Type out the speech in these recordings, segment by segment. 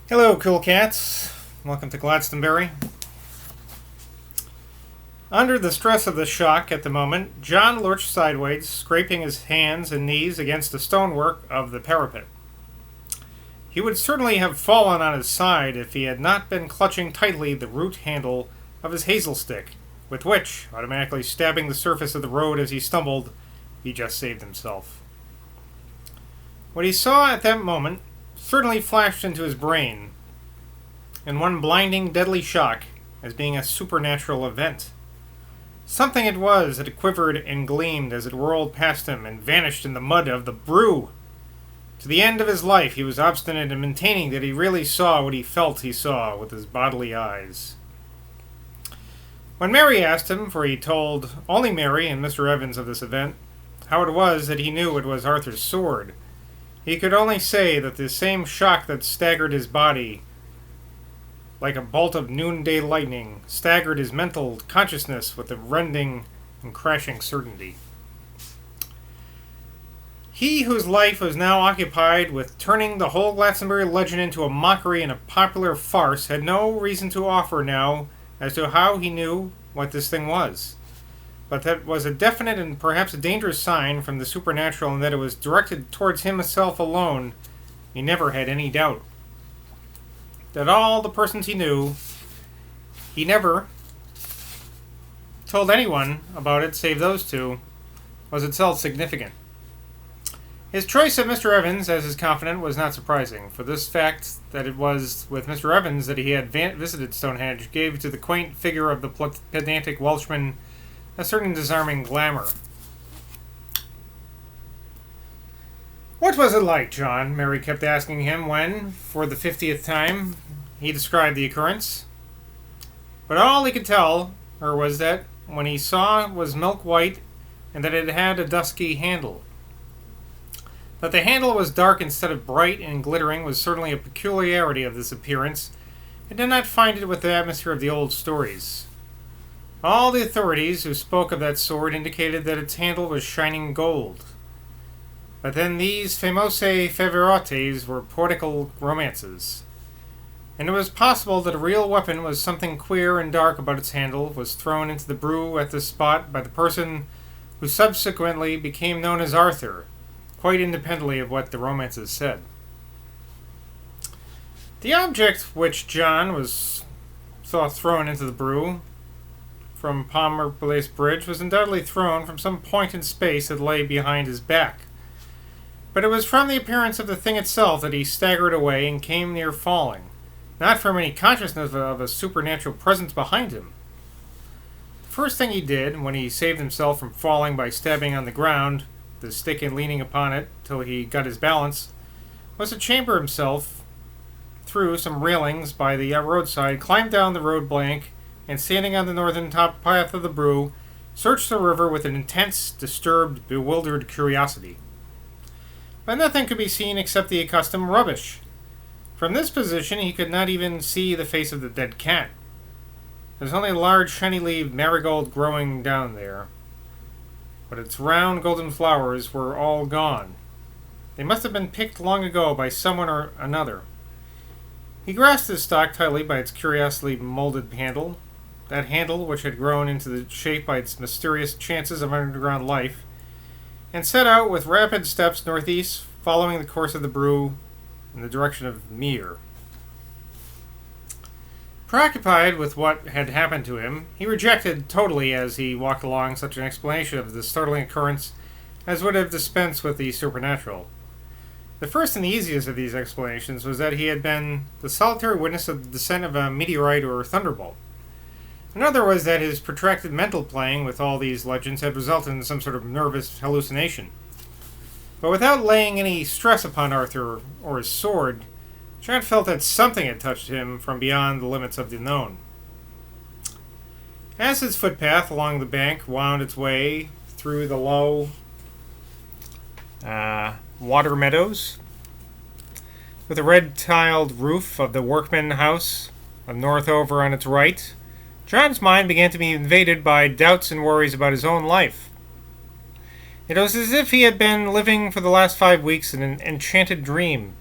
Hello, cool cats. Welcome to Glastonbury. Under the stress of the shock at the moment, John lurched sideways, scraping his hands and knees against the stonework of the parapet. He would certainly have fallen on his side if he had not been clutching tightly the root handle of his hazel stick, with which, automatically stabbing the surface of the road as he stumbled, he just saved himself. What he saw at that moment certainly flashed into his brain, in one blinding, deadly shock, as being a supernatural event. Something it was that quivered and gleamed as it whirled past him and vanished in the mud of the brew. To the end of his life, he was obstinate in maintaining that he really saw what he felt he saw with his bodily eyes. When Mary asked him, for he told only Mary and Mr. Evans of this event, how it was that he knew it was Arthur's sword, he could only say that the same shock that staggered his body, like a bolt of noonday lightning, staggered his mental consciousness with a rending and crashing certainty. He whose life was now occupied with turning the whole Glastonbury legend into a mockery and a popular farce had no reason to offer now as to how he knew what this thing was. But that was a definite and perhaps a dangerous sign from the supernatural, and that it was directed towards himself alone, he never had any doubt. That all the persons he knew, he never told anyone about it save those two, was itself significant. His choice of Mr. Evans as his confidant was not surprising, for this fact that it was with Mr. Evans that he had visited Stonehenge gave to the quaint figure of the pedantic Welshman a certain disarming glamour. "What was it like, John?" Mary kept asking him when, for the 50th time, he described the occurrence. But all he could tell her was that when he saw it was milk white and that it had a dusky handle. That the handle was dark instead of bright and glittering was certainly a peculiarity of this appearance, and did not find it with the atmosphere of the old stories. All the authorities who spoke of that sword indicated that its handle was shining gold. But then these famose favorites were poetical romances, and it was possible that a real weapon was something queer and dark about its handle, was thrown into the brew at this spot by the person who subsequently became known as Arthur, quite independently of what the romances said. The object which John saw thrown into the brew from Palmer Place Bridge was undoubtedly thrown from some point in space that lay behind his back. But it was from the appearance of the thing itself that he staggered away and came near falling, not from any consciousness of a supernatural presence behind him. The first thing he did, when he saved himself from falling by stabbing on the ground, the stick and leaning upon it till he got his balance, was to chamber himself through some railings by the roadside, climb down the road bank, and standing on the northern top path of the brew, searched the river with an intense, disturbed, bewildered curiosity. But nothing could be seen except the accustomed rubbish. From this position he could not even see the face of the dead cat. There was only a large shiny-leaved marigold growing down there, but its round golden flowers were all gone. They must have been picked long ago by someone or another. He grasped his stock tightly by its curiously molded handle, that handle which had grown into the shape by its mysterious chances of underground life, and set out with rapid steps northeast, following the course of the brew in the direction of Mere. Preoccupied with what had happened to him, he rejected totally as he walked along such an explanation of the startling occurrence as would have dispensed with the supernatural. The first and the easiest of these explanations was that he had been the solitary witness of the descent of a meteorite or thunderbolt. Another was that his protracted mental playing with all these legends had resulted in some sort of nervous hallucination. But without laying any stress upon Arthur or his sword, John felt that something had touched him from beyond the limits of the known. As his footpath along the bank wound its way through the low water meadows, with the red-tiled roof of the workman house of Northover on its right, John's mind began to be invaded by doubts and worries about his own life. It was as if he had been living for the last 5 weeks in an enchanted dream,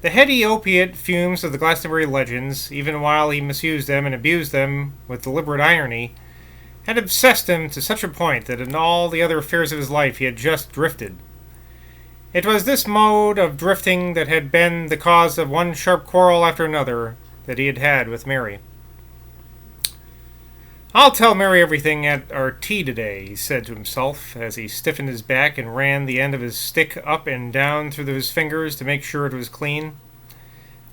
The heady opiate fumes of the Glastonbury legends, even while he misused them and abused them with deliberate irony, had obsessed him to such a point that in all the other affairs of his life he had just drifted. It was this mode of drifting that had been the cause of one sharp quarrel after another that he had had with Mary. "I'll tell Mary everything at our tea today," he said to himself, as he stiffened his back and ran the end of his stick up and down through his fingers to make sure it was clean.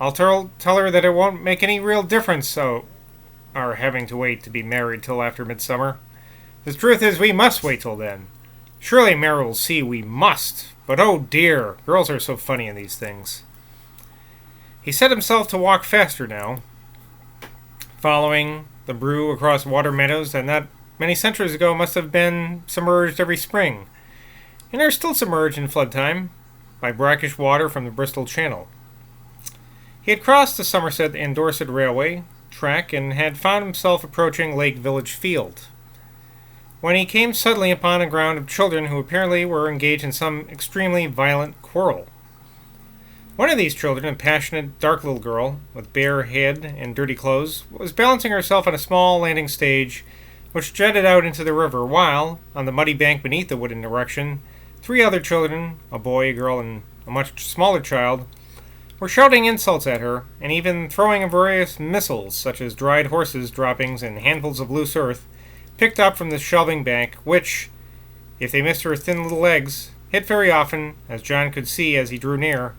"I'll tell her that it won't make any real difference, our having to wait to be married till after midsummer. The truth is, we must wait till then. Surely Mary will see we must, but oh dear, girls are so funny in these things." He set himself to walk faster now, following the brew across water meadows that not many centuries ago must have been submerged every spring, and are still submerged in flood time by brackish water from the Bristol Channel. He had crossed the Somerset and Dorset Railway track and had found himself approaching Lake Village Field, when he came suddenly upon a ground of children who apparently were engaged in some extremely violent quarrel. One of these children, a passionate, dark little girl, with bare head and dirty clothes, was balancing herself on a small landing stage which jutted out into the river, while, on the muddy bank beneath the wooden erection, 3 other children, a boy, a girl, and a much smaller child, were shouting insults at her, and even throwing various missiles, such as dried horses' droppings and handfuls of loose earth, picked up from the shelving bank, which, if they missed her thin little legs, hit very often, as John could see as he drew near,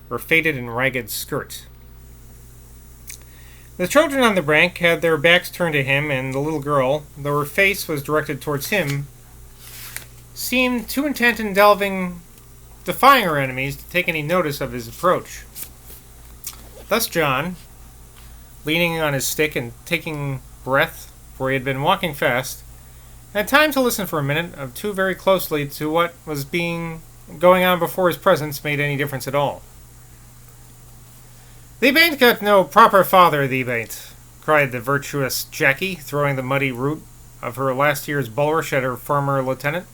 her faded and ragged skirt. The children on the bank had their backs turned to him, and the little girl, though her face was directed towards him, seemed too intent in defying her enemies to take any notice of his approach. Thus John, leaning on his stick and taking breath, for he had been walking fast, had time to listen for a minute or two very closely to what was going on before his presence made any difference at all. "Thee bain't got no proper father, thee bain't," cried the virtuous Jacky, throwing the muddy root of her last year's bulrush at his former lieutenant.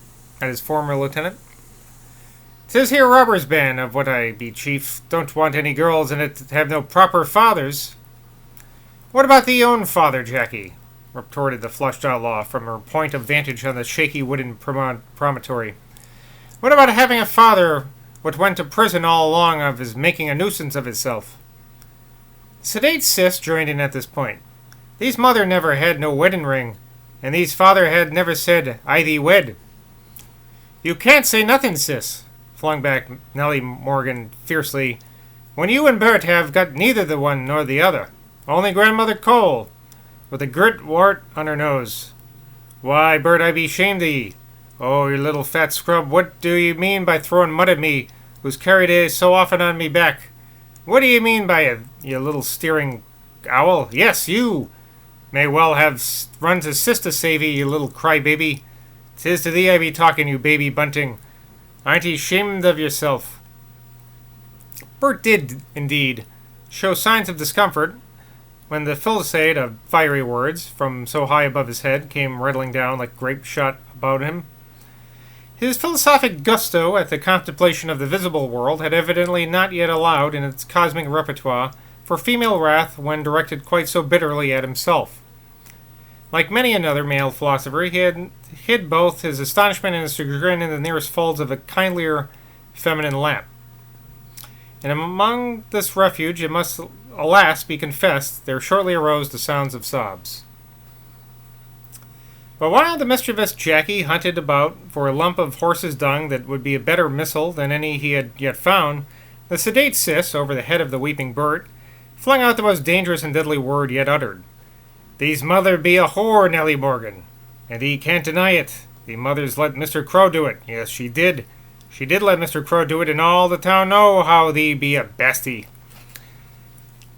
"'Tis here robbers' band, of what I be chief. Don't want any girls in it that have no proper fathers." "What about thee own father, Jacky?" retorted the flushed outlaw from her point of vantage on the shaky wooden promontory. "What about having a father what went to prison all along of his making a nuisance of hisself?" Sedate Sis joined in at this point. "Thee's mother never had no wedding ring, and thee's father had never said, 'I thee wed.'" "You can't say nothing, Sis," flung back Nellie Morgan fiercely, "when you and Bert have got neither the one nor the other. Only Grandmother Cole, with a grit wart on her nose. Why, Bert, I be shamed of ye. Oh, you little fat scrub, what do ye mean by throwing mud at me, who's carried it so often on me back? What do ye mean by it, you little steering owl? Yes, you may well have run to Sis to save ye, you little crybaby. 'Tis to thee I be talking, you baby bunting. Aren't ye shamed of yourself?" Bert did, indeed, show signs of discomfort when the fusillade of fiery words, from so high above his head, came rattling down like grape shot about him. His philosophic gusto at the contemplation of the visible world had evidently not yet allowed in its cosmic repertoire for female wrath when directed quite so bitterly at himself. Like many another male philosopher, he had hid both his astonishment and his chagrin in the nearest folds of a kindlier feminine lap. And among this refuge, it must alas be confessed, there shortly arose the sounds of sobs. But while the mischievous Jacky hunted about for a lump of horse's dung that would be a better missile than any he had yet found, the sedate Sis, over the head of the weeping Bert, flung out the most dangerous and deadly word yet uttered. "Thee's mother be a whore, Nellie Morgan, and thee can't deny it. Thee mother's let Mr. Crow do it. Yes, she did. She did let Mr. Crow do it, and all the town know how thee be a bestie."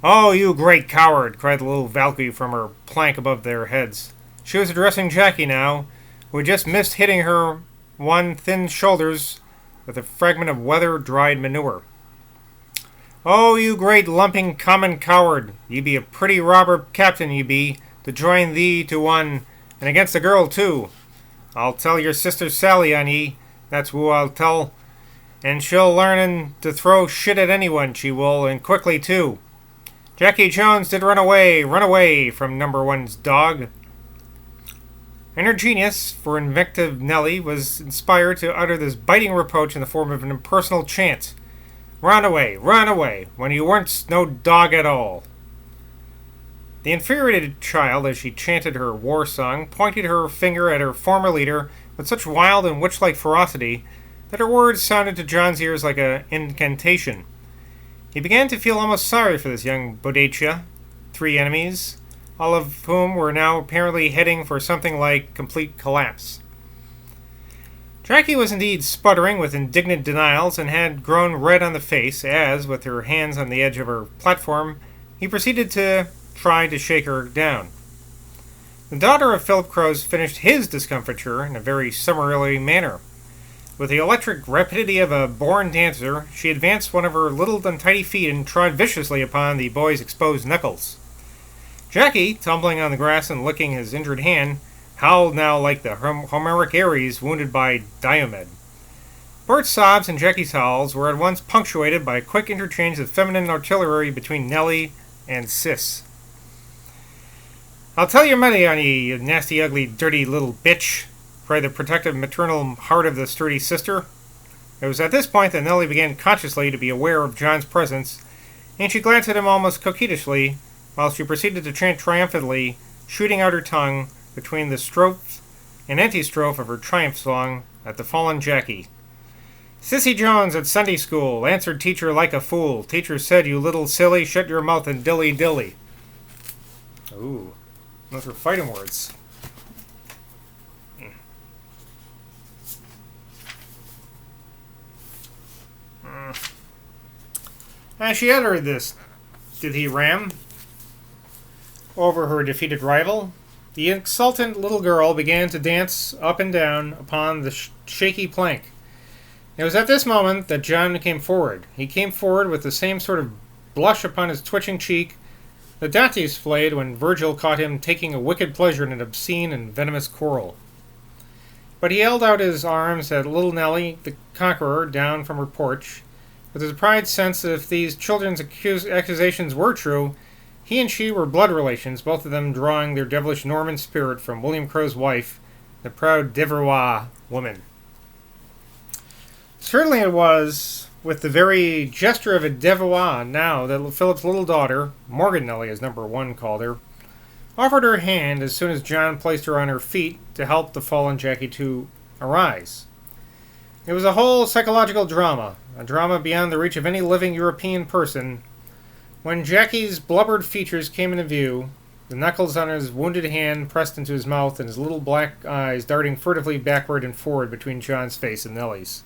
"Oh, you great coward!" cried the little Valkyrie from her plank above their heads. She was addressing Jacky now, who had just missed hitting her one thin shoulders with a fragment of weather-dried manure. "Oh, you great lumping common coward! Ye be a pretty robber captain, ye be, to join thee to one, and against a girl, too. I'll tell your sister Sally on ye, that's who I'll tell, And she'll learn to throw shit at anyone, she will, and quickly, too. Jackie Jones did run away from number one's dog. And her genius for invective Nellie was inspired to utter this biting reproach in the form of an impersonal chant. Run away, when you weren't no dog at all. The infuriated child, as she chanted her war song, pointed her finger at her former leader with such wild and witch-like ferocity that her words sounded to John's ears like an incantation. He began to feel almost sorry for this young Boadicea, 3 enemies, all of whom were now apparently heading for something like complete collapse. Jackie was indeed sputtering with indignant denials and had grown red on the face as, with her hands on the edge of her platform, he proceeded to try to shake her down. The daughter of Philip Crows finished his discomfiture in a very summarily manner. With the electric rapidity of a born dancer, she advanced one of her little untidy feet and trod viciously upon the boy's exposed knuckles. Jackie, tumbling on the grass and licking his injured hand, howled now like the Homeric Ares wounded by Diomed. Bert's sobs and Jackie's howls were at once punctuated by a quick interchange of feminine artillery between Nellie and Sis. "I'll tell your money on ye, you nasty, ugly, dirty little bitch," cried the protective maternal heart of the sturdy sister. It was at this point that Nellie began consciously to be aware of John's presence, and she glanced at him almost coquettishly, while she proceeded to chant triumphantly, shooting out her tongue between the strophe and antistrophe of her triumph song at the fallen Jackie. "Sissy Jones at Sunday school, answered teacher like a fool. Teacher said, you little silly, shut your mouth and dilly-dilly." Ooh, those are fighting words. As she uttered this, did he ram over her defeated rival? The exultant little girl began to dance up and down upon the shaky plank. It was at this moment that John came forward. He came forward with the same sort of blush upon his twitching cheek that Dante displayed when Virgil caught him taking a wicked pleasure in an obscene and venomous quarrel. But he held out his arms at little Nellie, the conqueror, down from her porch, with a surprised sense that if these children's accusations were true, he and she were blood relations, both of them drawing their devilish Norman spirit from William Crow's wife, the proud Devereux woman. Certainly it was with the very gesture of a Devereux now that Philip's little daughter, Morgan Nellie as number one called her, offered her hand as soon as John placed her on her feet to help the fallen Jackie to arise. It was a whole psychological drama, a drama beyond the reach of any living European person. When Jackie's blubbered features came into view, the knuckles on his wounded hand pressed into his mouth and his little black eyes darting furtively backward and forward between John's face and Nellie's.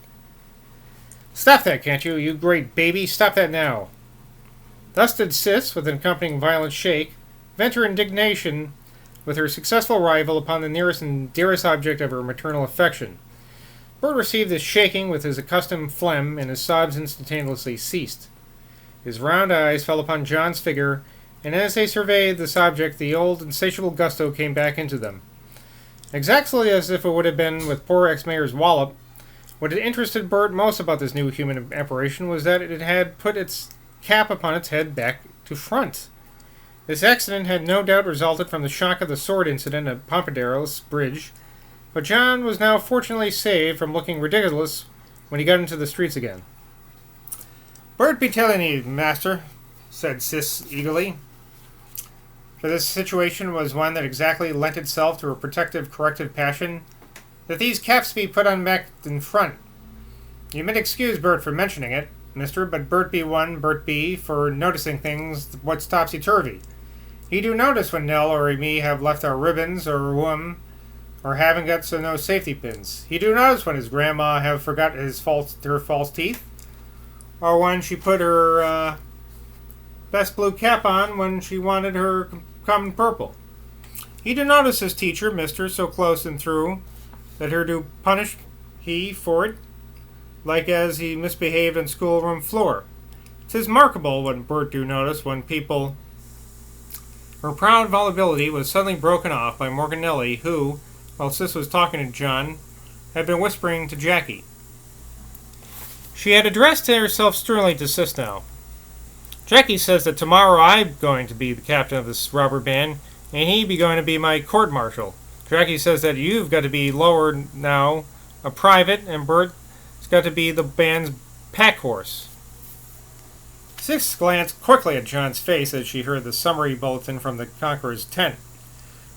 "Stop that, can't you, you great baby? Stop that now." Thus did Sis, with an accompanying violent shake, vent her indignation with her successful rival upon the nearest and dearest object of her maternal affection. Bert received this shaking with his accustomed phlegm, and his sobs instantaneously ceased. His round eyes fell upon John's figure, and as they surveyed this object, the old insatiable gusto came back into them. Exactly as if it would have been with poor ex-mayor's wallop, what had interested Bert most about this new human apparition was that it had put its cap upon its head back to front. This accident had no doubt resulted from the shock of the sword incident at Pompadour's Bridge, but John was now fortunately saved from looking ridiculous when he got into the streets again. "Bert be telling ye, master," said Sis eagerly, for this situation was one that exactly lent itself to a protective, corrective passion, "that these caps be put on back in front. You may excuse Bert for mentioning it, mister, but Bert be one, Bert be, for noticing things what's topsy-turvy. He do notice when Nell or me have left our ribbons or whom, or haven't got so no safety pins. He do notice when his grandma have forgot her false teeth, or when she put her best blue cap on when she wanted her common purple. He do notice his teacher, mister, so close and through, that her do punish he for it, like as he misbehaved on schoolroom floor. 'Tis markable what Bert do notice when people—" Her proud volubility was suddenly broken off by Morgan Nellie, who, while Sis was talking to John, had been whispering to Jackie. She had addressed herself sternly to Sis now. Jackie says that tomorrow I'm going to be the captain of this robber band, and he be going to be my court-martial. Jackie says that you've got to be lower now, a private, and Bert's got to be the band's pack horse. Sis glanced quickly at John's face as she heard the summary bulletin from the Conqueror's tent.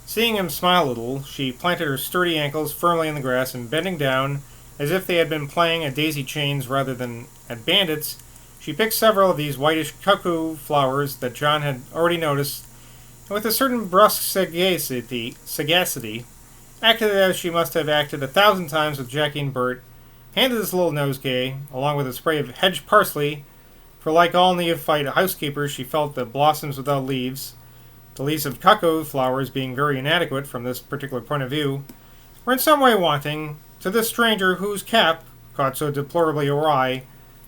Seeing him smile a little, she planted her sturdy ankles firmly in the grass and bending down, as if they had been playing at daisy chains rather than at bandits, she picked several of these whitish cuckoo flowers that John had already noticed, and with a certain brusque sagacity, acted as she must have acted 1,000 times with Jackie and Bert, handed this little nosegay, along with a spray of hedge parsley, for like all neophyte housekeepers she felt that blossoms without leaves, the leaves of cuckoo flowers being very inadequate from this particular point of view, were in some way wanting to this stranger whose cap, caught so deplorably awry,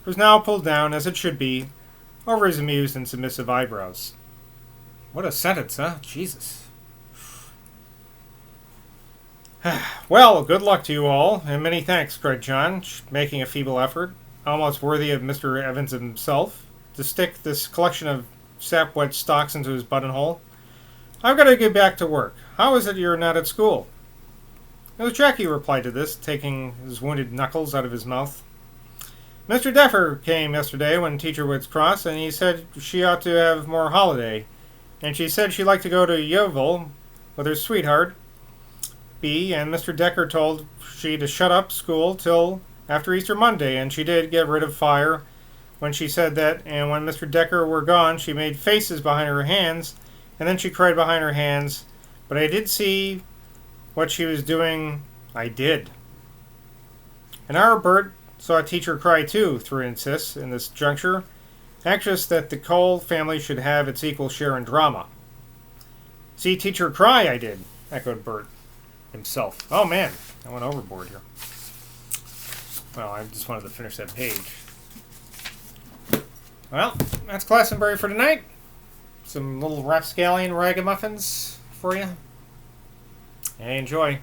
was now pulled down, as it should be, over his amused and submissive eyebrows. What a sentence, huh? Jesus. Well, good luck to you all, and many thanks, cried John, making a feeble effort, almost worthy of Mr. Evans himself, to stick this collection of sap-wet stalks into his buttonhole. I've got to get back to work. How is it you're not at school? It was Jackie who replied to this, taking his wounded knuckles out of his mouth. Mr. Deffer came yesterday when Teacher Woods crossed, and he said she ought to have more holiday, and she said she'd like to go to Yeovil with her sweetheart, B, and Mr. Decker told she to shut up school till after Easter Monday, and she did get rid of fire when she said that, and when Mr. Decker were gone, she made faces behind her hands, and then she cried behind her hands, but I did see what she was doing. I did. And our Bert saw a teacher cry too, threw in Sis in this juncture, anxious that the Cole family should have its equal share in drama. See teacher cry, I did, echoed Bert himself. Oh man, I went overboard here. Well, I just wanted to finish that page. Well, that's Glastonbury for tonight. Some little rapscallion ragamuffins for you. And enjoy.